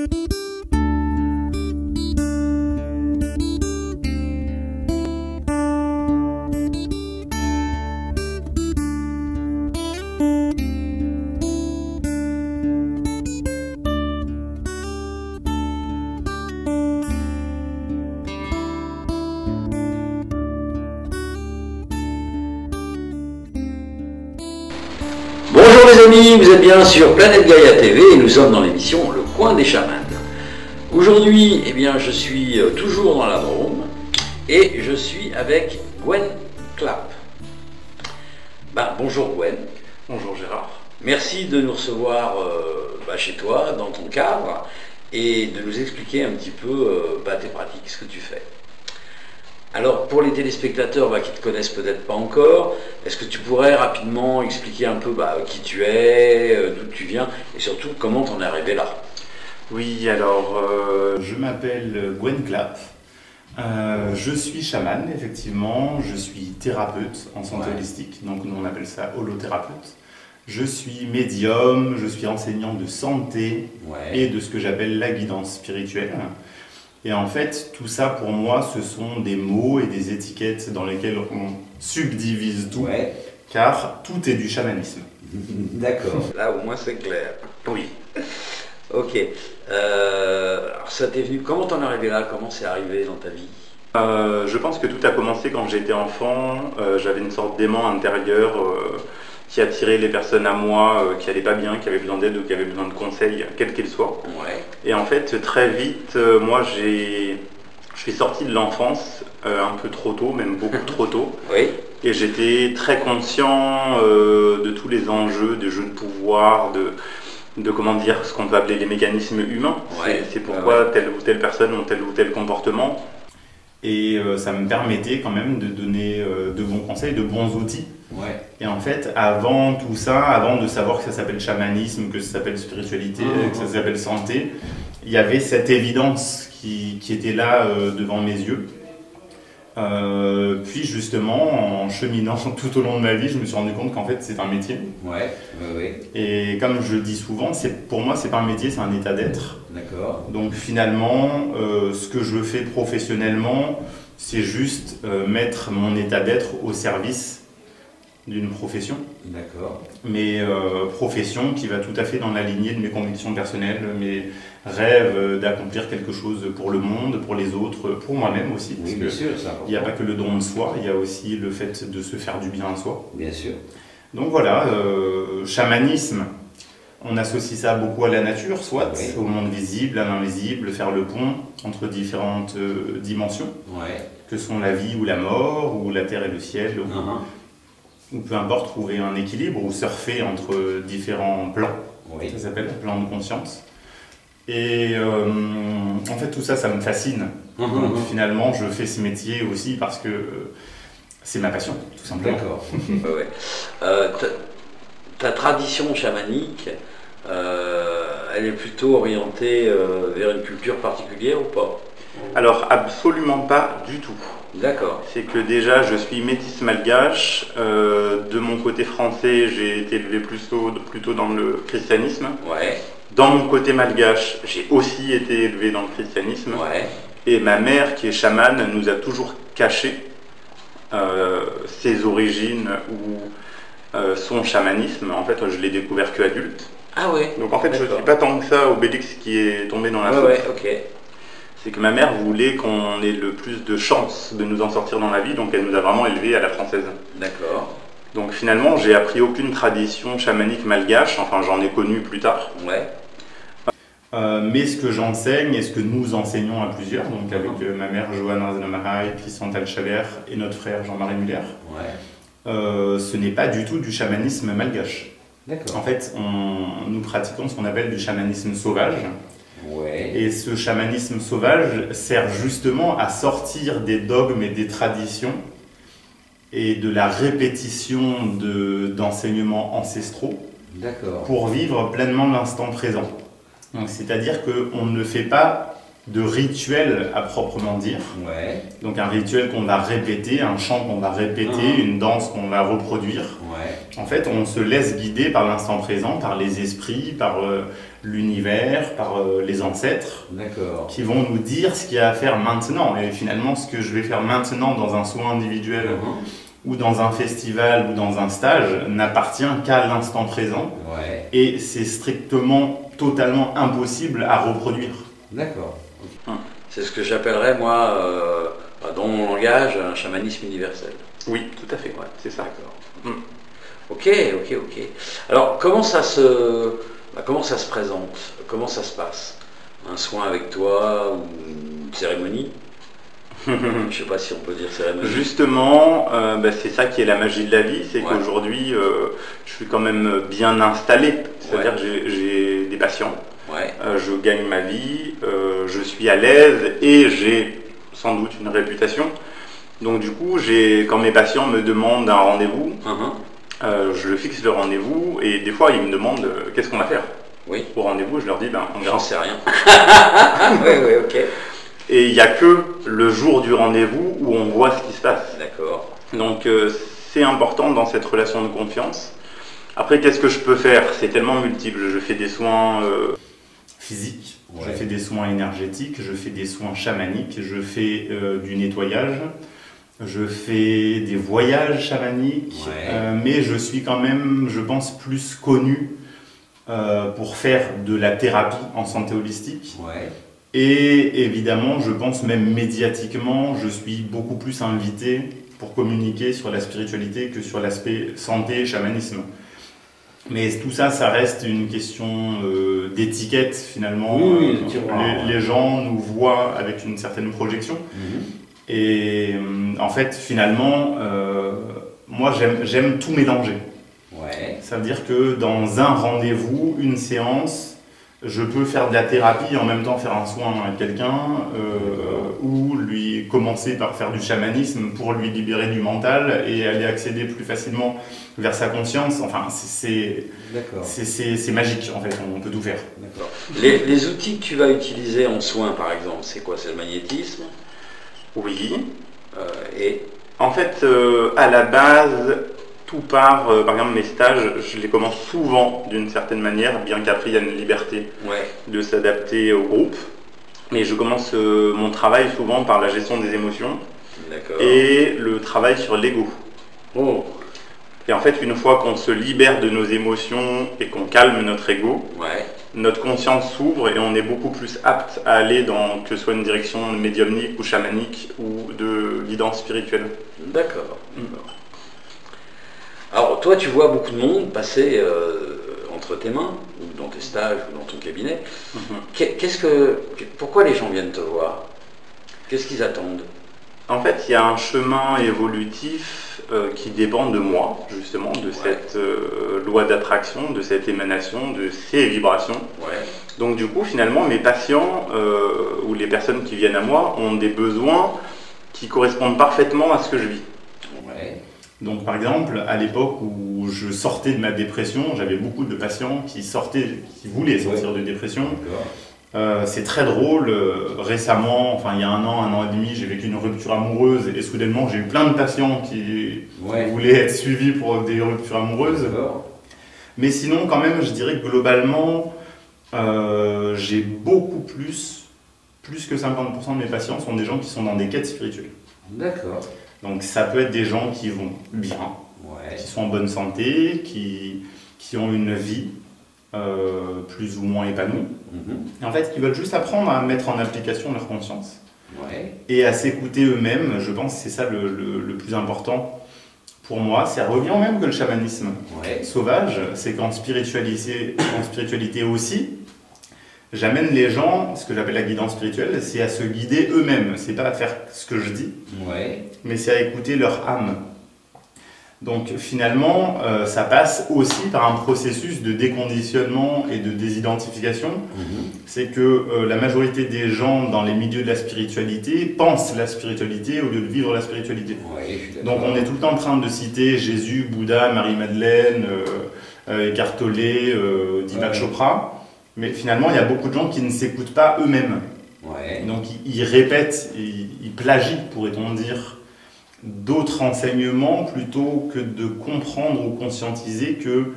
Bonjour les amis, vous êtes bien sur Planète Gaïa TV et nous sommes dans l'émission Le Coin des Chamans. Aujourd'hui, eh bien, je suis toujours dans la Drôme et je suis avec Gwen Clapp. Bonjour Gwen. Bonjour Gérard. Merci de nous recevoir chez toi, dans ton cadre, et de nous expliquer un petit peu tes pratiques, ce que tu fais. Alors, pour les téléspectateurs qui ne te connaissent peut-être pas encore, est-ce que tu pourrais rapidement expliquer un peu qui tu es, d'où tu viens, et surtout comment t'en es arrivé là? Oui, alors, je m'appelle Gwen Clapp. Je suis chaman, effectivement. Je suis thérapeute en santé holistique, donc nous on appelle ça holothérapeute. Je suis médium, je suis enseignant de santé et de ce que j'appelle la guidance spirituelle. Et en fait, tout ça pour moi, ce sont des mots et des étiquettes dans lesquelles on subdivise tout, car tout est du chamanisme. D'accord, là au moins c'est clair. Oui. Ok. Alors ça t'est venu, comment t'en es arrivé là? Comment c'est arrivé dans ta vie? Je pense que tout a commencé quand j'étais enfant. J'avais une sorte d'aimant intérieur qui attirait les personnes à moi qui n'allaient pas bien, qui avaient besoin d'aide ou qui avaient besoin de conseils, quels qu'ils soient. Et en fait, très vite, moi, je suis sorti de l'enfance un peu trop tôt, même beaucoup trop tôt. Et j'étais très conscient de tous les enjeux, des jeux de pouvoir, de comment dire, ce qu'on peut appeler les mécanismes humains. C'est pourquoi telle ou telle personne ont tel ou tel comportement. Et ça me permettait quand même de donner de bons conseils, de bons outils. Et en fait, avant tout ça, avant de savoir que ça s'appelle chamanisme, que ça s'appelle spiritualité, que ça s'appelle santé, il y avait cette évidence qui était là devant mes yeux. Puis justement, en cheminant tout au long de ma vie, je me suis rendu compte qu'en fait c'est un métier. Et comme je le dis souvent, pour moi c'est pas un métier, c'est un état d'être. Donc finalement, ce que je fais professionnellement, c'est juste mettre mon état d'être au service d'une profession. Mais profession qui va tout à fait dans la lignée de mes convictions personnelles, mes rêves d'accomplir quelque chose pour le monde, pour les autres, pour moi-même aussi. Parce qu'il n'y a pas que le don de soi, il y a aussi le fait de se faire du bien à soi. Donc voilà, chamanisme, on associe ça beaucoup à la nature, soit au monde visible, à l'invisible, faire le pont entre différentes dimensions, que sont la vie ou la mort, ou la terre et le ciel, ou peu importe, trouver un équilibre ou surfer entre différents plans. Ça s'appelle le plan de conscience. Et en fait, tout ça, ça me fascine. Donc finalement, je fais ce métier aussi parce que c'est ma passion, tout simplement. Ta tradition chamanique, elle est plutôt orientée vers une culture particulière ou pas? Alors, absolument pas du tout. C'est que déjà, je suis métis malgache. De mon côté français, j'ai été élevé plutôt dans le christianisme. Dans mon côté malgache, j'ai aussi été élevé dans le christianisme. Et ma mère, qui est chamane, nous a toujours caché ses origines ou son chamanisme. En fait, je l'ai découvert qu'adulte. Donc en fait, je ne suis pas tant que ça Obélix qui est tombé dans la soupe. C'est que ma mère voulait qu'on ait le plus de chances de nous en sortir dans la vie, donc elle nous a vraiment élevés à la française. Donc finalement, j'ai appris aucune tradition chamanique malgache, enfin j'en ai connu plus tard. Mais ce que j'enseigne et ce que nous enseignons à plusieurs, donc avec ma mère Johanne Razenamarai, puis Chantal Chabert et notre frère Jean-Marie Muller, ce n'est pas du tout du chamanisme malgache. En fait, nous pratiquons ce qu'on appelle du chamanisme sauvage. Et ce chamanisme sauvage sert justement à sortir des dogmes et des traditions et de la répétition d'enseignements ancestraux pour vivre pleinement l'instant présent. C'est-à-dire qu'on ne fait pas de rituel à proprement dire. Donc un rituel qu'on va répéter, un chant qu'on va répéter, une danse qu'on va reproduire. En fait, on se laisse guider par l'instant présent, par les esprits, par l'univers, par les ancêtres, qui vont nous dire ce qu'il y a à faire maintenant. Et finalement, ce que je vais faire maintenant dans un soin individuel, ou dans un festival, ou dans un stage, n'appartient qu'à l'instant présent. Et c'est strictement, totalement impossible à reproduire. D'accord. C'est ce que j'appellerais, moi, dans mon langage, un chamanisme universel. Oui, tout à fait, c'est ça. D'accord. Ok. Alors, comment ça se présente? Comment ça se passe? Un soin avec toi ou une cérémonie? Je ne sais pas si on peut dire cérémonie. Justement, c'est ça qui est la magie de la vie, c'est qu'aujourd'hui, je suis quand même bien installé. C'est-à-dire que j'ai des patients, je gagne ma vie, je suis à l'aise et j'ai sans doute une réputation. Donc du coup, quand mes patients me demandent un rendez-vous, je fixe le rendez-vous et des fois ils me demandent qu'est-ce qu'on va faire. Au rendez-vous, je leur dis on verra. J'en sais rien. Ok. Et il n'y a que le jour du rendez-vous où on voit ce qui se passe. D'accord. Donc c'est important dans cette relation de confiance. Après, qu'est-ce que je peux faire? C'est tellement multiple. Je fais des soins physiques, je fais des soins énergétiques, je fais des soins chamaniques, je fais du nettoyage. Je fais des voyages chamaniques, mais je suis quand même, je pense, plus connu pour faire de la thérapie en santé holistique. Et évidemment, je pense même médiatiquement, je suis beaucoup plus invité pour communiquer sur la spiritualité que sur l'aspect santé et chamanisme. Mais tout ça, ça reste une question d'étiquette finalement. Les gens nous voient avec une certaine projection. Et en fait, finalement, moi j'aime tout mélanger. Ça veut dire que dans un rendez-vous, une séance, je peux faire de la thérapie et en même temps faire un soin à quelqu'un, ou lui commencer par faire du chamanisme pour lui libérer du mental et aller accéder plus facilement vers sa conscience. Enfin, c'est magique en fait, on peut tout faire. Les outils que tu vas utiliser en soin, par exemple, c'est quoi? C'est le magnétisme? Oui. Et en fait, à la base, tout part, par exemple mes stages, je les commence souvent d'une certaine manière, bien qu'après il y a une liberté de s'adapter au groupe. Mais je commence mon travail souvent par la gestion des émotions et le travail sur l'ego. Et en fait, une fois qu'on se libère de nos émotions et qu'on calme notre ego, notre conscience s'ouvre et on est beaucoup plus apte à aller dans que ce soit une direction médiumnique ou chamanique ou de guidance spirituelle. D'accord. Alors toi, tu vois beaucoup de monde passer entre tes mains, ou dans tes stages, ou dans ton cabinet. Pourquoi les gens viennent te voir? Qu'est-ce qu'ils attendent? En fait, il y a un chemin évolutif qui dépend de moi, justement, de cette loi d'attraction, de cette émanation, de ces vibrations. Donc du coup, finalement, mes patients ou les personnes qui viennent à moi ont des besoins qui correspondent parfaitement à ce que je vis. Donc par exemple, à l'époque où je sortais de ma dépression, j'avais beaucoup de patients qui voulaient sortir de dépression. C'est très drôle, récemment, enfin il y a un an et demi, j'ai vécu une rupture amoureuse et soudainement j'ai eu plein de patients qui voulaient être suivis pour des ruptures amoureuses. Mais sinon quand même, je dirais que globalement, j'ai beaucoup plus que 50% de mes patients sont des gens qui sont dans des quêtes spirituelles. Donc ça peut être des gens qui vont bien, qui sont en bonne santé, qui ont une vie plus ou moins épanouie. Et en fait, qui veulent juste apprendre à mettre en application leur conscience et à s'écouter eux-mêmes. Je pense que c'est ça le plus important pour moi. Ça revient au même que le chamanisme sauvage, c'est qu'en spiritualité aussi, j'amène les gens, ce que j'appelle la guidance spirituelle, c'est à se guider eux-mêmes. C'est pas à faire ce que je dis, mais c'est à écouter leur âme. Donc finalement, ça passe aussi par un processus de déconditionnement et de désidentification. C'est que la majorité des gens dans les milieux de la spiritualité pensent la spiritualité au lieu de vivre la spiritualité. Donc on est tout le temps en train de citer Jésus, Bouddha, Marie-Madeleine, Eckhart Tolle, Deepak Chopra. Mais finalement, il y a beaucoup de gens qui ne s'écoutent pas eux-mêmes. Donc ils répètent, ils plagient, pourrait-on dire, d'autres enseignements plutôt que de comprendre ou conscientiser que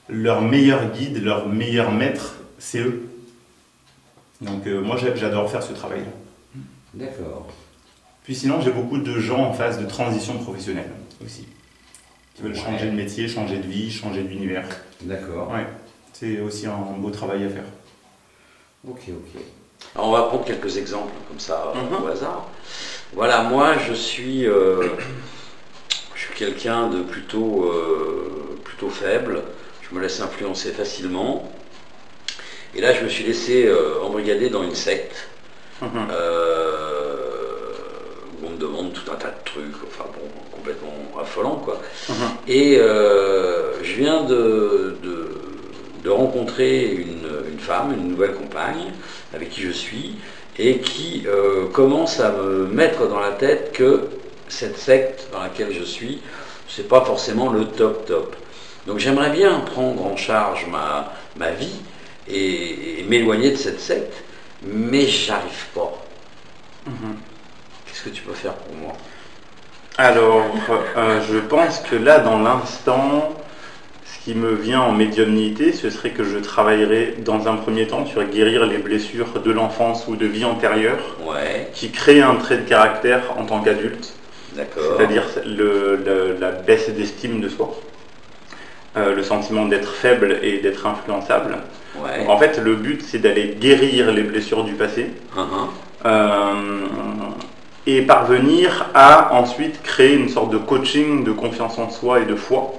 leur meilleur guide, leur meilleur maître, c'est eux. Donc moi j'adore faire ce travail-là. D'accord. Puis sinon j'ai beaucoup de gens en phase de transition professionnelle aussi, qui veulent changer de métier, changer de vie, changer d'univers. D'accord. Ouais, c'est aussi un beau travail à faire. Ok. Alors on va prendre quelques exemples comme ça au hasard. Voilà, moi je suis quelqu'un de plutôt faible, je me laisse influencer facilement. Et là je me suis laissé embrigader dans une secte où on me demande tout un tas de trucs, enfin bon, complètement affolant quoi. Et je viens de rencontrer une femme, une nouvelle compagne, avec qui je suis, et qui commence à me mettre dans la tête que cette secte dans laquelle je suis, c'est pas forcément le top. Donc j'aimerais bien prendre en charge ma vie et m'éloigner de cette secte, mais j'arrive pas. Qu'est-ce que tu peux faire pour moi? Alors, je pense que là, dans l'instant, ce qui me vient en médiumnité, ce serait que je travaillerais dans un premier temps sur guérir les blessures de l'enfance ou de vie antérieure qui créent un trait de caractère en tant qu'adulte, c'est-à-dire la baisse d'estime de soi, le sentiment d'être faible et d'être influençable. Donc, en fait, le but, c'est d'aller guérir les blessures du passé et parvenir à ensuite créer une sorte de coaching de confiance en soi et de foi.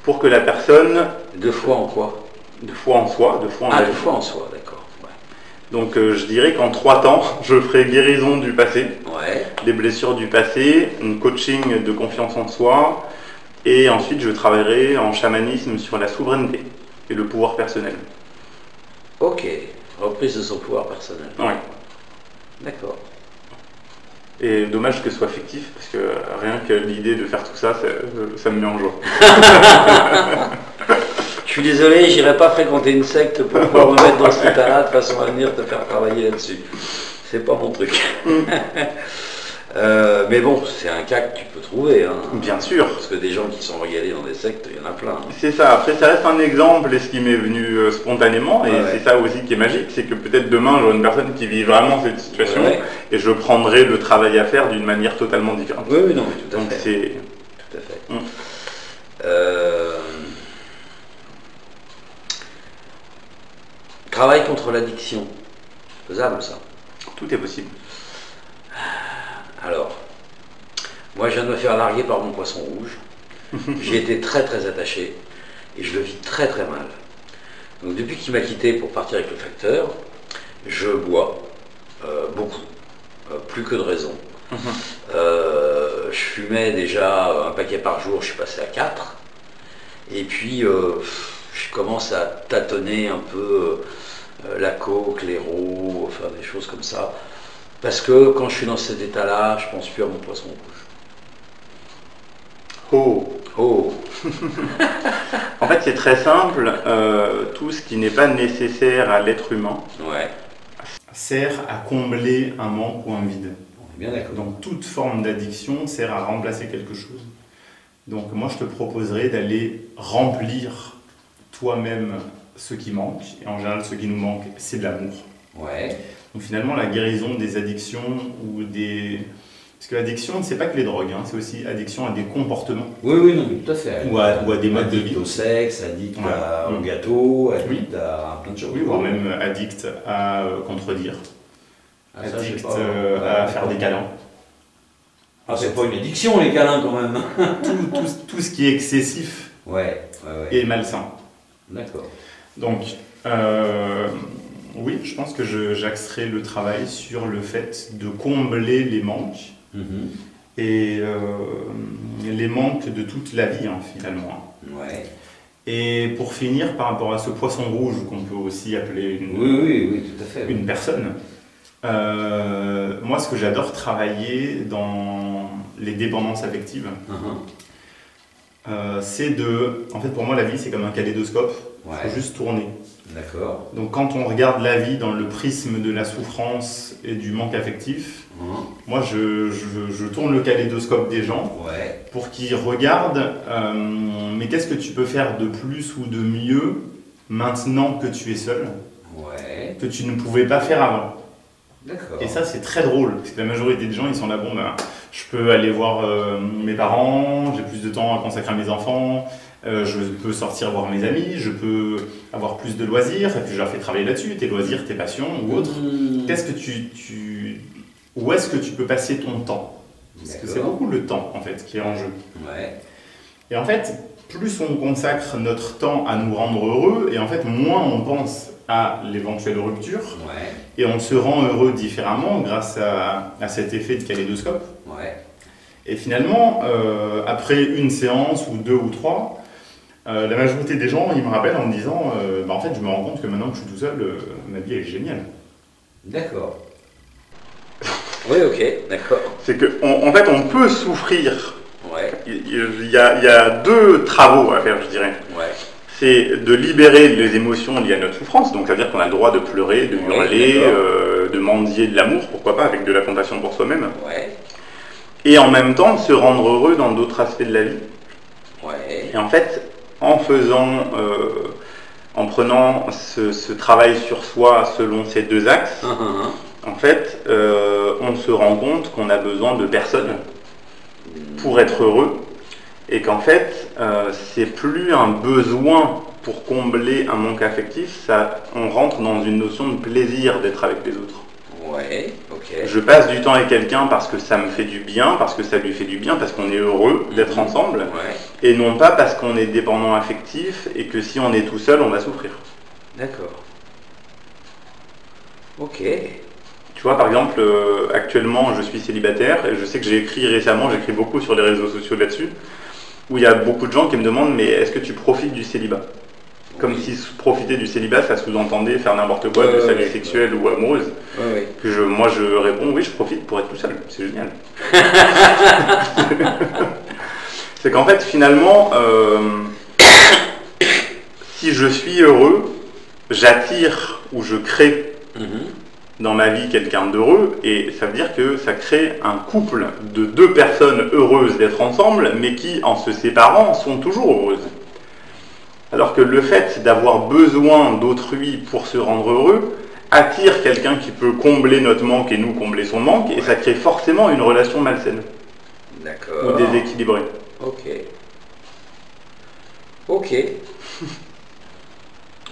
Pour que la personne... De foi en quoi? De foi en soi, de foi en Ah, de foi en soi, d'accord. Donc je dirais qu'en 3 temps, je ferai guérison du passé, les blessures du passé, un coaching de confiance en soi, et ensuite je travaillerai en chamanisme sur la souveraineté et le pouvoir personnel. Ok, reprise de son pouvoir personnel. Oui. D'accord. Et dommage que ce soit fictif, parce que rien que l'idée de faire tout ça, ça me met en joie. Je suis désolé, j'irai pas fréquenter une secte pour pouvoir me mettre dans cet état-là de façon à venir te faire travailler là-dessus. C'est pas mon truc. Mais bon, c'est un cas que tu peux trouver. Bien sûr. Parce que des gens qui sont regardés dans des sectes, il y en a plein. C'est ça. Après, ça reste un exemple, et ce qui m'est venu spontanément, et c'est ça aussi qui est magique, c'est que peut-être demain, j'aurai une personne qui vit vraiment cette situation, et je prendrai le travail à faire d'une manière totalement différente. Oui, non, mais tout à fait. C'est... Tout à fait. Travail contre l'addiction. Faisable, ça? Tout est possible. Alors, moi je viens de me faire larguer par mon poisson rouge. J'ai été très très attaché et je le vis très très mal. Donc depuis qu'il m'a quitté pour partir avec le facteur, je bois beaucoup, plus que de raison. Je fumais déjà un paquet par jour, je suis passé à 4. Et puis je commence à tâtonner un peu la coke, l'héro, enfin des choses comme ça. Parce que quand je suis dans cet état-là, je pense plus à mon poisson rouge. En fait, c'est très simple. Tout ce qui n'est pas nécessaire à l'être humain sert à combler un manque ou un vide. Bien d'accord. Donc, toute forme d'addiction sert à remplacer quelque chose. Donc, moi, je te proposerais d'aller remplir toi-même ce qui manque. Et en général, ce qui nous manque, c'est de l'amour. Donc finalement, la guérison des addictions ou des... Parce que l'addiction, c'est pas que les drogues, c'est aussi addiction à des comportements. Oui, non, tout à fait. Ou à des modes de vie. Addict au sexe, addict au gâteau, addict à plein de choses. Oui, voire même addict à contredire. Addict à faire des câlins. Ah, c'est pas une addiction, les câlins, quand même. tout ce qui est excessif est malsain. D'accord. Donc, oui, je pense que j'axerai le travail sur le fait de combler les manques et les manques de toute la vie, finalement. Et pour finir, par rapport à ce poisson rouge qu'on peut aussi appeler tout à fait, une personne, moi, ce que j'adore travailler dans les dépendances affectives, c'est de... En fait, pour moi, la vie, c'est comme un kaléidoscope. Il faut juste tourner. D'accord. Donc quand on regarde la vie dans le prisme de la souffrance et du manque affectif, moi je tourne le kaléidoscope des gens pour qu'ils regardent mais qu'est-ce que tu peux faire de plus ou de mieux maintenant que tu es seul, que tu ne pouvais pas faire avant. Et ça c'est très drôle, parce que la majorité des gens ils sont là, bon ben, je peux aller voir mes parents, j'ai plus de temps à consacrer à mes enfants, je peux sortir voir mes amis, je peux avoir plus de loisirs, et puis je leur fais travailler là-dessus, tes loisirs, tes passions ou autres. Qu'est-ce que où est-ce que tu peux passer ton temps? Parce que c'est beaucoup le temps en fait qui est en jeu. Et en fait, plus on consacre notre temps à nous rendre heureux, et en fait moins on pense à l'éventuelle rupture, et on se rend heureux différemment grâce à cet effet de kaléidoscope. Et finalement, après une séance ou deux ou trois, la majorité des gens, ils me rappellent en me disant bah en fait, je me rends compte que maintenant que je suis tout seul, ma vie est géniale. D'accord. Oui, ok, d'accord. C'est qu'en fait, on peut souffrir. Il y a deux travaux à faire, je dirais. C'est de libérer les émotions liées à notre souffrance. Donc, ça veut dire qu'on a le droit de pleurer, de hurler, de mendier de l'amour, pourquoi pas, avec de la compassion pour soi-même. Et en même temps, se rendre heureux dans d'autres aspects de la vie. Et en fait, en prenant ce travail sur soi selon ces deux axes, en fait, on se rend compte qu'on a besoin de personne pour être heureux, et qu'en fait, c'est plus un besoin pour combler un manque affectif, on rentre dans une notion de plaisir d'être avec les autres. Je passe du temps avec quelqu'un parce que ça me fait du bien, parce que ça lui fait du bien, parce qu'on est heureux d'être ensemble, et non pas parce qu'on est dépendant affectif et que si on est tout seul, on va souffrir. D'accord. Ok. Tu vois, par exemple, actuellement, je suis célibataire, et je sais que j'écris beaucoup sur les réseaux sociaux là-dessus, où il y a beaucoup de gens qui me demandent, mais est-ce que tu profites du célibat? Comme si profiter du célibat, ça sous-entendait faire n'importe quoi de sa vie sexuelle ou amoureuse. Moi, je réponds, oui, je profite pour être tout seul. C'est génial. C'est qu'en fait, finalement, si je suis heureux, j'attire ou je crée dans ma vie quelqu'un d'heureux, et ça veut dire que ça crée un couple de deux personnes heureuses d'être ensemble, mais qui, en se séparant, sont toujours heureuses. Alors que le fait d'avoir besoin d'autrui pour se rendre heureux attire quelqu'un qui peut combler notre manque et nous combler son manque, et ça crée forcément une relation malsaine. Ou déséquilibrée. Ok.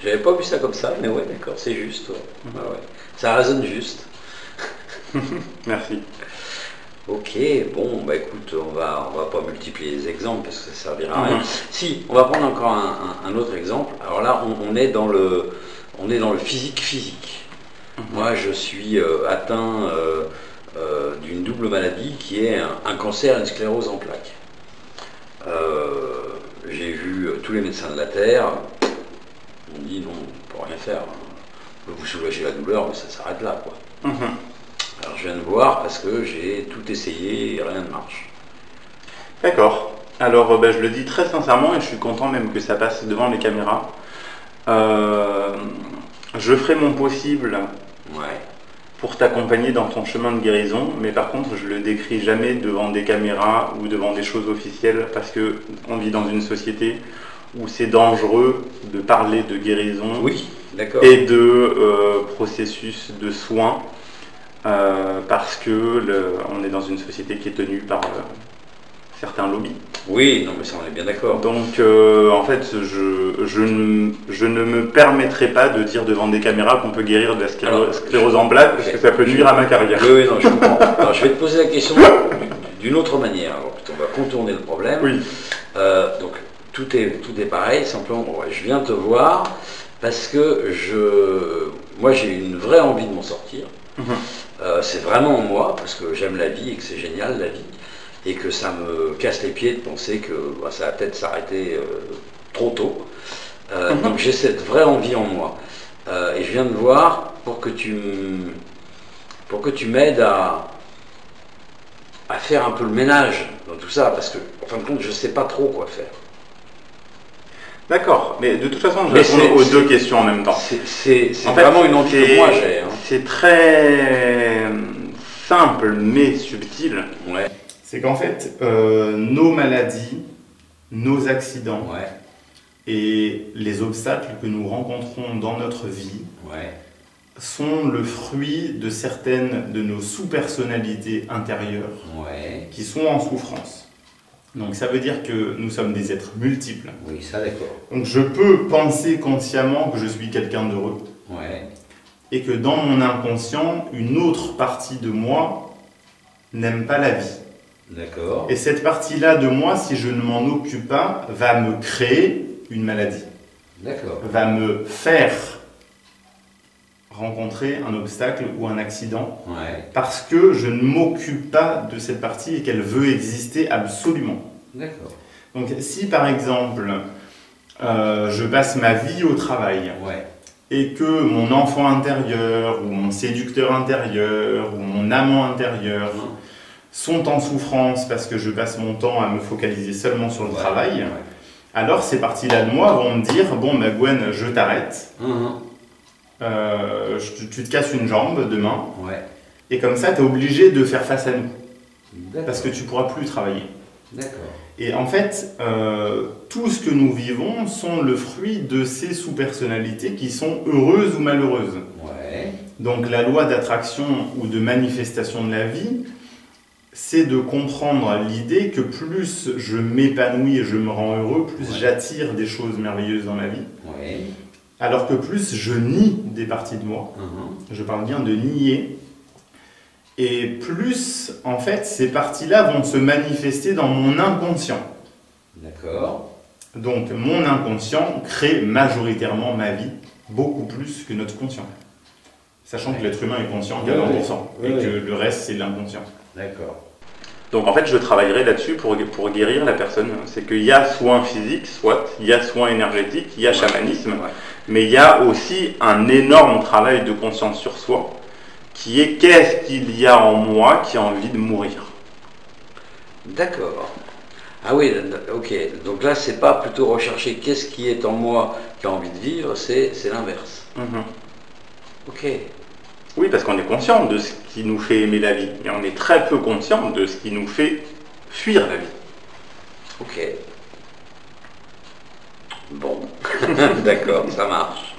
J'avais pas vu ça comme ça, mais ouais, d'accord, c'est juste. Ça résonne juste. Merci. Ok, bon, bah écoute, on va pas multiplier les exemples parce que ça servira à rien. Si, on va prendre encore un autre exemple. Alors là, on est dans le physique. Moi, je suis atteint d'une double maladie qui est un cancer et une sclérose en plaques. J'ai vu tous les médecins de la Terre. On dit non, on ne peut rien faire. On peut vous soulager la douleur, mais ça s'arrête là, quoi. Alors je viens de voir parce que j'ai tout essayé et rien ne marche. D'accord. Alors je le dis très sincèrement, et je suis content même que ça passe devant les caméras. Je ferai mon possible pour t'accompagner dans ton chemin de guérison, mais par contre je le décris jamais devant des caméras ou devant des choses officielles, parce qu'on vit dans une société où c'est dangereux de parler de guérison et de processus de soins. Parce que on est dans une société qui est tenue par certains lobbies. Oui, non mais ça on est bien d'accord. Donc en fait, je ne me permettrai pas de dire devant des caméras qu'on peut guérir de la sclérose en plaques, parce que ça peut nuire à ma carrière. Oui, non, je comprends. Alors je vais te poser la question d'une autre manière. Alors, on va contourner le problème. Donc tout est pareil, simplement je viens te voir parce que moi j'ai une vraie envie de m'en sortir. C'est vraiment moi, parce que j'aime la vie et que c'est génial la vie, et que ça me casse les pieds de penser que ça va peut-être s'arrêter trop tôt. Donc j'ai cette vraie envie en moi. Et je viens de voir pour que tu m'aides à faire un peu le ménage dans tout ça, parce que en fin de compte je ne sais pas trop quoi faire. D'accord, mais de toute façon, je réponds aux deux questions en même temps. C'est vraiment une envie que moi j'ai. Hein. C'est très simple mais subtil. Ouais. C'est qu'en fait, nos maladies, nos accidents et les obstacles que nous rencontrons dans notre vie sont le fruit de certaines de nos sous-personnalités intérieures qui sont en souffrance. Donc ça veut dire que nous sommes des êtres multiples. Oui, ça d'accord. Donc je peux penser consciemment que je suis quelqu'un d'heureux. Et que dans mon inconscient, une autre partie de moi n'aime pas la vie. D'accord. Et cette partie-là de moi, si je ne m'en occupe pas, va me créer une maladie. D'accord. Va me faire rencontrer un obstacle ou un accident parce que je ne m'occupe pas de cette partie et qu'elle veut exister absolument. D'accord. Donc si par exemple je passe ma vie au travail et que mon enfant intérieur ou mon séducteur intérieur ou mon amant intérieur sont en souffrance parce que je passe mon temps à me focaliser seulement sur le travail, alors ces parties-là de moi vont me dire « Bon, bah Gwen, je t'arrête. Tu te casses une jambe demain, et comme ça, tu es obligé de faire face à nous, parce que tu ne pourras plus travailler. » Et en fait, tout ce que nous vivons sont le fruit de ces sous-personnalités qui sont heureuses ou malheureuses. Donc la loi d'attraction ou de manifestation de la vie, c'est de comprendre l'idée que plus je m'épanouis et je me rends heureux, plus j'attire des choses merveilleuses dans ma vie. Alors que plus je nie des parties de moi, je parle bien de nier, et plus, en fait, ces parties-là vont se manifester dans mon inconscient. D'accord. Donc, mon inconscient crée majoritairement ma vie, beaucoup plus que notre conscient. Sachant que l'être humain est conscient qu'à 20%, et que le reste, c'est l'inconscient. D'accord. Donc, en fait, je travaillerai là-dessus pour guérir la personne. C'est qu'il y a soin physique, soit, il y a soin énergétique, il y a chamanisme, mais il y a aussi un énorme travail de conscience sur soi, qui est qu'est-ce qu'il y a en moi qui a envie de mourir. D'accord. Ah oui, ok. Donc là, c'est pas plutôt rechercher qu'est-ce qui est en moi qui a envie de vivre, c'est l'inverse. Ok. Oui, parce qu'on est conscient de ce qui nous fait aimer la vie, mais on est très peu conscient de ce qui nous fait fuir la vie. Ok. Bon, d'accord, ça marche.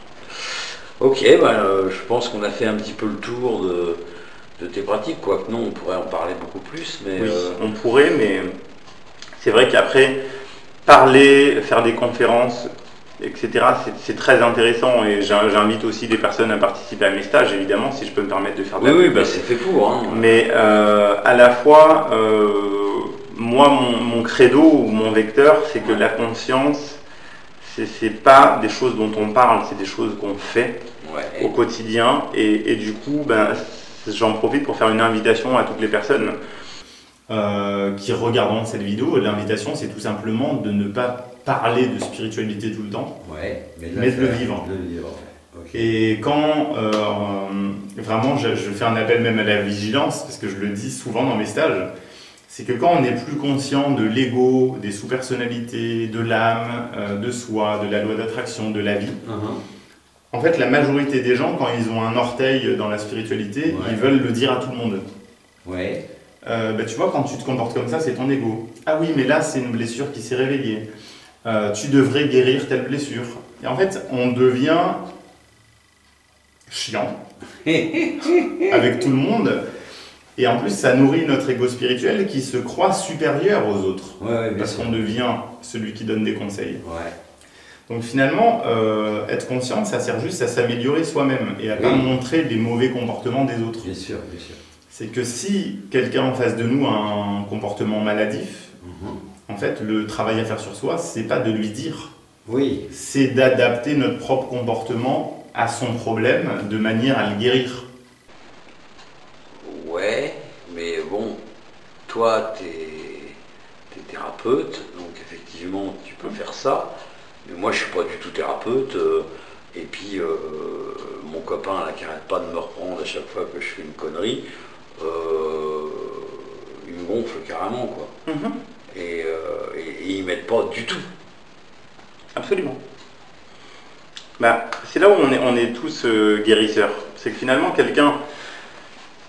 Ok, je pense qu'on a fait un petit peu le tour de tes pratiques, quoique non, on pourrait en parler beaucoup plus. Mais oui, on pourrait, mais c'est vrai qu'après, parler, faire des conférences, etc., c'est très intéressant et j'invite aussi des personnes à participer à mes stages, évidemment, si je peux me permettre de faire de Oui, c'est fait pour. Hein. Mais à la fois, moi, mon credo ou mon vecteur, c'est que la conscience, c'est pas des choses dont on parle, c'est des choses qu'on fait au quotidien. Et du coup, j'en profite pour faire une invitation à toutes les personnes qui regardent cette vidéo. L'invitation, c'est tout simplement de ne pas parler de spiritualité tout le temps, mais de le vivre. Et quand vraiment je fais un appel même à la vigilance, parce que je le dis souvent dans mes stages, c'est que quand on n'est plus conscient de l'ego, des sous-personnalités, de l'âme, de soi, de la loi d'attraction, de la vie, en fait la majorité des gens, quand ils ont un orteil dans la spiritualité, ils veulent le dire à tout le monde. Tu vois, quand tu te comportes comme ça, c'est ton ego. Ah oui, mais là c'est une blessure qui s'est réveillée. Tu devrais guérir telle blessure. Et en fait, on devient chiant avec tout le monde. Et en plus, ça nourrit notre ego spirituel qui se croit supérieur aux autres. Parce qu'on devient celui qui donne des conseils. Donc finalement, être conscient, ça sert juste à s'améliorer soi-même et à ne pas montrer les mauvais comportements des autres. Bien sûr, bien sûr. C'est que si quelqu'un en face de nous a un comportement maladif, en fait, le travail à faire sur soi, c'est pas de lui dire. C'est d'adapter notre propre comportement à son problème de manière à le guérir. Ouais, mais bon, toi, t'es thérapeute, donc effectivement, tu peux faire ça. Mais moi, je suis pas du tout thérapeute. Et puis, mon copain, là, qui arrête pas de me reprendre à chaque fois que je fais une connerie, il me gonfle carrément, quoi. Et il m'aide pas du tout. Absolument. C'est là où on est tous guérisseurs. C'est que finalement, quelqu'un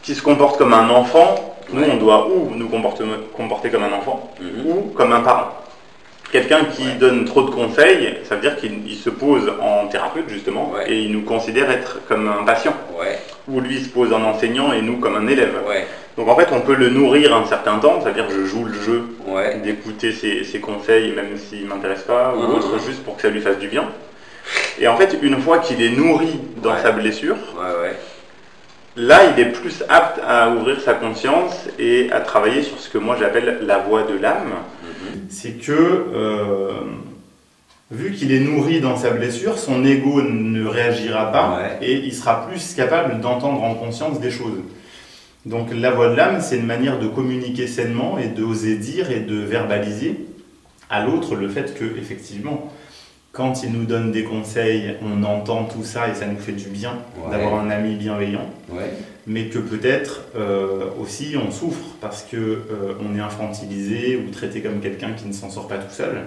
qui se comporte comme un enfant, nous, on doit ou nous comporter comme un enfant, ou comme un parent. Quelqu'un qui donne trop de conseils, ça veut dire qu'il se pose en thérapeute, justement, et il nous considère être comme un patient. Ou lui se pose en enseignant et nous comme un élève. Donc en fait, on peut le nourrir un certain temps, c'est-à-dire je joue le jeu d'écouter ses conseils, même s'il ne m'intéresse pas, ou autre, juste pour que ça lui fasse du bien. Et en fait, une fois qu'il est nourri dans sa blessure, là, il est plus apte à ouvrir sa conscience et à travailler sur ce que moi j'appelle la voie de l'âme. C'est que, vu qu'il est nourri dans sa blessure, son ego ne réagira pas et il sera plus capable d'entendre en conscience des choses. Donc la voie de l'âme, c'est une manière de communiquer sainement et d'oser dire et de verbaliser à l'autre le fait que, effectivement, quand il nous donne des conseils, on entend tout ça et ça nous fait du bien d'avoir un ami bienveillant, mais que peut-être aussi on souffre parce qu'on est infantilisé ou traité comme quelqu'un qui ne s'en sort pas tout seul,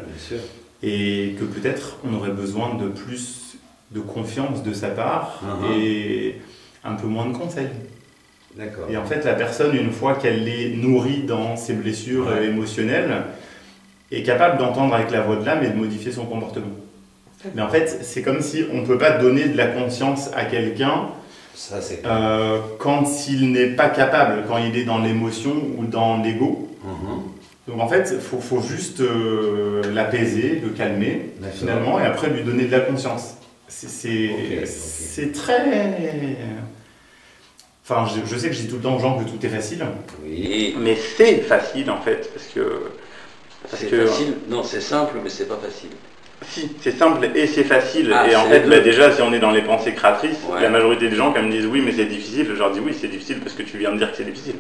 et que peut-être on aurait besoin de plus de confiance de sa part et un peu moins de conseils. Et en fait, la personne, une fois qu'elle est nourrie dans ses blessures émotionnelles, est capable d'entendre avec la voix de l'âme et de modifier son comportement. Mais en fait, c'est comme si on ne peut pas donner de la conscience à quelqu'un quand il n'est pas capable, quand il est dans l'émotion ou dans l'ego. Donc en fait, il faut juste l'apaiser, le calmer, finalement, et après lui donner de la conscience. C'est très... Enfin, je sais que je dis tout le temps aux gens que tout est facile. Mais c'est facile en fait, parce que... facile, non, c'est simple, mais c'est pas facile. Si, c'est simple et c'est facile. Et en fait, déjà, si on est dans les pensées créatrices, la majorité des gens, quand ils me disent oui, mais c'est difficile, je leur dis oui, c'est difficile parce que tu viens de dire que c'est difficile.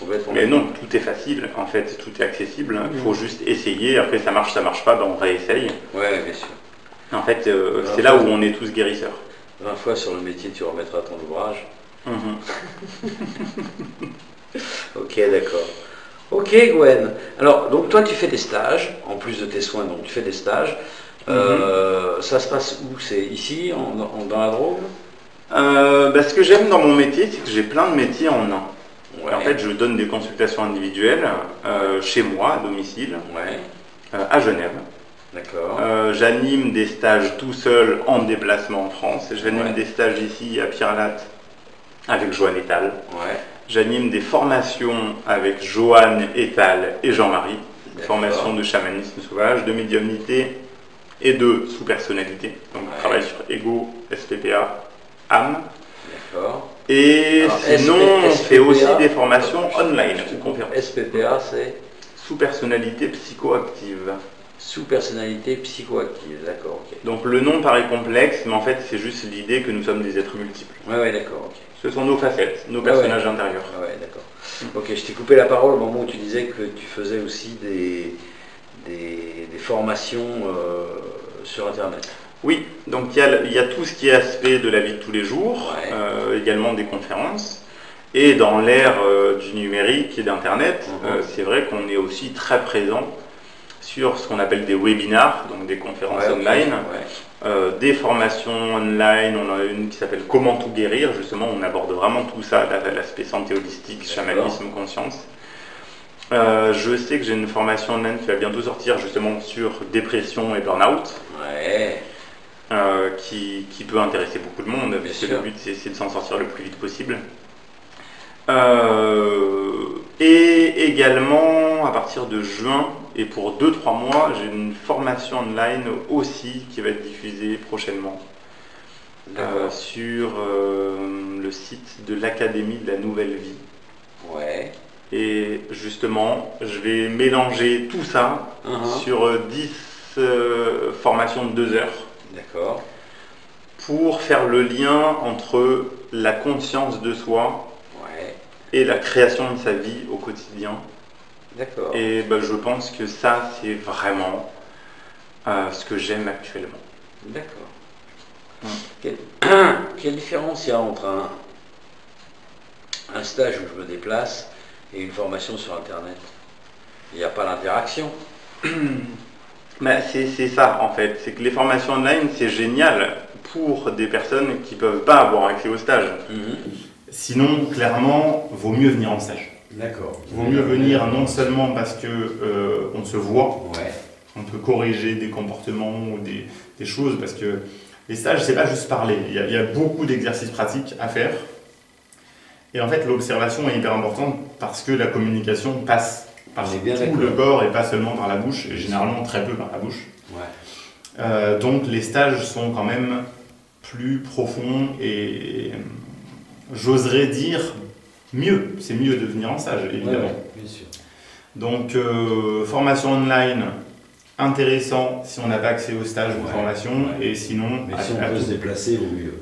Complètement. Mais non, tout est facile, en fait, tout est accessible. Il faut juste essayer. Après, ça marche pas, on réessaye. Bien sûr. En fait, c'est là où on est tous guérisseurs. 20 fois sur le métier, tu remettras ton ouvrage. Ok, d'accord. Ok Gwen, alors donc toi tu fais des stages, en plus de tes soins, donc tu fais des stages, ça se passe où? C'est ici, dans la Drôme? Ce que j'aime dans mon métier, c'est que j'ai plein de métiers en un. En fait, je donne des consultations individuelles, chez moi, à domicile, à Genève. D'accord. J'anime des stages tout seul en déplacement en France, j'anime des stages ici à Pierre-Latte avec Joanne Etal. J'anime des formations avec Joanne Etal et Jean-Marie, formation de chamanisme sauvage, de médiumnité et de sous-personnalité. Donc je travaille sur ego, SPPA, âme. Et sinon, on fait aussi des formations online ou conférences. SPPA, c'est sous-personnalité psychoactive. Sous-personnalité psychoactive, d'accord. Donc le nom paraît complexe, mais en fait c'est juste l'idée que nous sommes des êtres multiples. D'accord. Ce sont nos facettes, nos personnages intérieurs. D'accord. Ok, je t'ai coupé la parole au moment où tu disais que tu faisais aussi des formations sur Internet. Oui, donc il y a tout ce qui est aspect de la vie de tous les jours, également des conférences. Et dans l'ère du numérique et d'Internet, c'est vrai qu'on est aussi très présent sur ce qu'on appelle des webinars, donc des conférences online, des formations online. On a une qui s'appelle Comment tout guérir, justement, on aborde vraiment tout ça, l'aspect santé holistique, chamanisme, conscience. Je sais que j'ai une formation online qui va bientôt sortir justement sur dépression et burn-out, qui peut intéresser beaucoup de monde, puisque le but c'est de s'en sortir le plus vite possible. Et également, à partir de juin, et pour 2-3 mois, j'ai une formation online aussi qui va être diffusée prochainement sur le site de l'Académie de la Nouvelle Vie. Et justement, je vais mélanger tout ça sur 10 formations de 2 heures. D'accord. Pour faire le lien entre la conscience de soi et la création de sa vie au quotidien. D'accord. Et je pense que ça, c'est vraiment ce que j'aime actuellement. D'accord. Quelle différence il y a entre un stage où je me déplace et une formation sur Internet? Il n'y a pas l'interaction. C'est ça en fait, c'est que les formations online c'est génial pour des personnes qui ne peuvent pas avoir accès au stage. Sinon, clairement, vaut mieux venir en stage. D'accord. Vaut mieux venir non seulement parce que on se voit, on peut corriger des comportements ou des choses, parce que les stages c'est pas juste parler, il y a beaucoup d'exercices pratiques à faire. Et en fait l'observation est hyper importante parce que la communication passe par tout le corps et pas seulement par la bouche, et généralement très peu par la bouche. Donc les stages sont quand même plus profonds et j'oserais dire mieux. C'est mieux de venir en stage, évidemment. Bien sûr. Donc formation online, intéressant si on n'a pas accès au stage ou formation, et sinon... Mais si on peut se déplacer au mieux.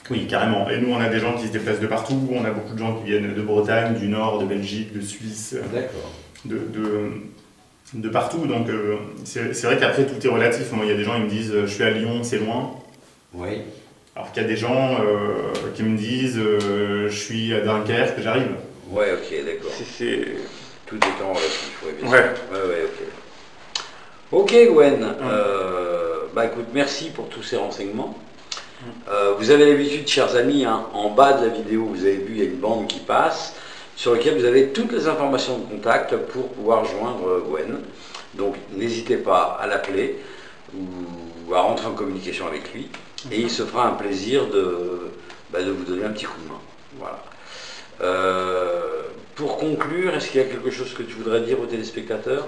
Oui, carrément. Et nous, on a des gens qui se déplacent de partout. On a beaucoup de gens qui viennent de Bretagne, du Nord, de Belgique, de Suisse. D'accord. De partout, donc c'est vrai qu'après tout est relatif. Moi il y a des gens qui me disent je suis à Lyon, c'est loin. Oui. Alors qu'il y a des gens qui me disent je suis à Dunkerque, j'arrive. Ouais, ok, d'accord. Tout est en relatif, ouais, bien sûr. Ouais, ok. Ok Gwen, bah écoute, merci pour tous ces renseignements. Vous avez l'habitude, chers amis, hein, en bas de la vidéo, vous avez vu, il y a une bande qui passe, sur lequel vous avez toutes les informations de contact pour pouvoir joindre Gwen. Donc n'hésitez pas à l'appeler ou à rentrer en communication avec lui, et il se fera un plaisir de vous donner un petit coup de main. Voilà. Pour conclure, est-ce qu'il y a quelque chose que tu voudrais dire aux téléspectateurs ?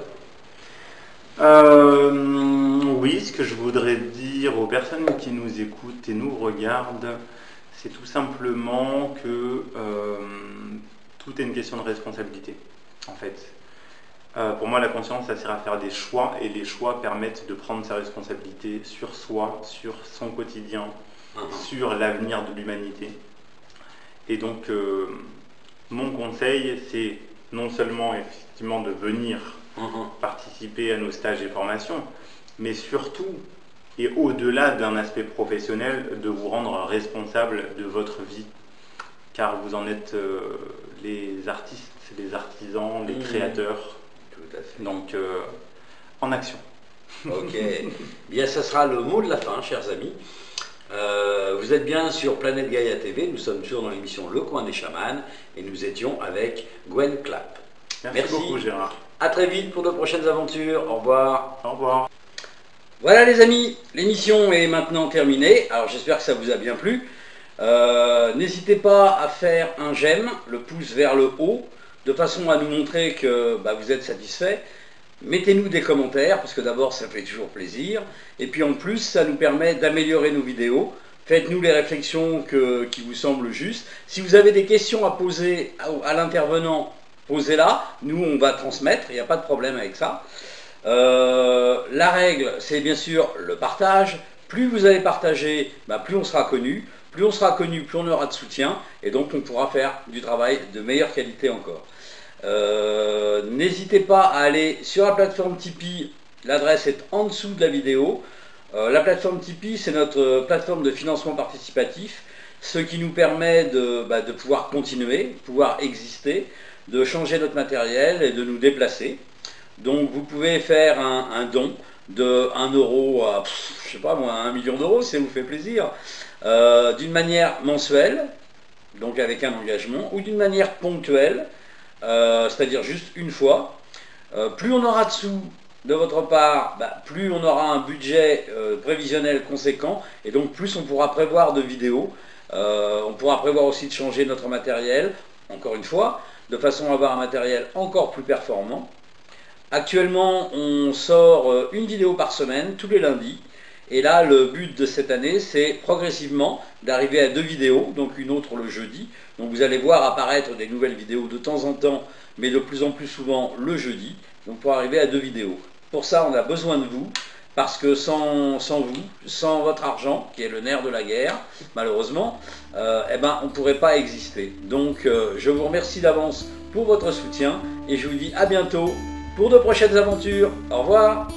Oui, ce que je voudrais dire aux personnes qui nous écoutent et nous regardent, c'est tout simplement que tout est une question de responsabilité, en fait. Pour moi, la conscience, ça sert à faire des choix, et les choix permettent de prendre sa responsabilité sur soi, sur son quotidien, sur l'avenir de l'humanité. Et donc, mon conseil, c'est non seulement effectivement de venir participer à nos stages et formations, mais surtout, et au-delà d'un aspect professionnel, de vous rendre responsable de votre vie, car vous en êtes les artistes, les artisans, les créateurs. Tout à fait. Donc, en action. Ok. Bien, ça sera le mot de la fin, chers amis. Vous êtes bien sur Planète Gaïa TV, nous sommes toujours dans l'émission Le Coin des Chamans, et nous étions avec Gwen Clapp. Merci beaucoup, Gérard. À très vite pour de prochaines aventures. Au revoir. Au revoir. Voilà les amis, l'émission est maintenant terminée. Alors j'espère que ça vous a bien plu. N'hésitez pas à faire un j'aime, le pouce vers le haut, de façon à nous montrer que vous êtes satisfait. Mettez-nous des commentaires, parce que d'abord ça fait toujours plaisir. Et puis en plus, ça nous permet d'améliorer nos vidéos. Faites-nous les réflexions qui vous semblent justes. Si vous avez des questions à poser à l'intervenant, posez-la. Nous, on va transmettre, il n'y a pas de problème avec ça. La règle, c'est bien sûr le partage. Plus vous allez partager, plus on sera connu. Plus on sera connu, plus on aura de soutien. Et donc, on pourra faire du travail de meilleure qualité encore. N'hésitez pas à aller sur la plateforme Tipeee. L'adresse est en dessous de la vidéo. La plateforme Tipeee, c'est notre plateforme de financement participatif. Ce qui nous permet de pouvoir continuer, pouvoir exister, de changer notre matériel et de nous déplacer. Donc vous pouvez faire un don de 1 euro à, je sais pas moi, 1 million d'euros, si ça vous fait plaisir, d'une manière mensuelle, donc avec un engagement, ou d'une manière ponctuelle, c'est-à-dire juste une fois. Plus on aura de sous de votre part, plus on aura un budget prévisionnel conséquent, et donc plus on pourra prévoir de vidéos. On pourra prévoir aussi de changer notre matériel, encore une fois, de façon à avoir un matériel encore plus performant. Actuellement, on sort une vidéo par semaine, tous les lundis. Et là, le but de cette année, c'est progressivement d'arriver à 2 vidéos, donc une autre le jeudi. Donc vous allez voir apparaître des nouvelles vidéos de temps en temps, mais de plus en plus souvent le jeudi, donc pour arriver à 2 vidéos. Pour ça, on a besoin de vous, parce que sans vous, sans votre argent, qui est le nerf de la guerre, malheureusement, on ne pourrait pas exister. Donc je vous remercie d'avance pour votre soutien, et je vous dis à bientôt pour de prochaines aventures. Au revoir.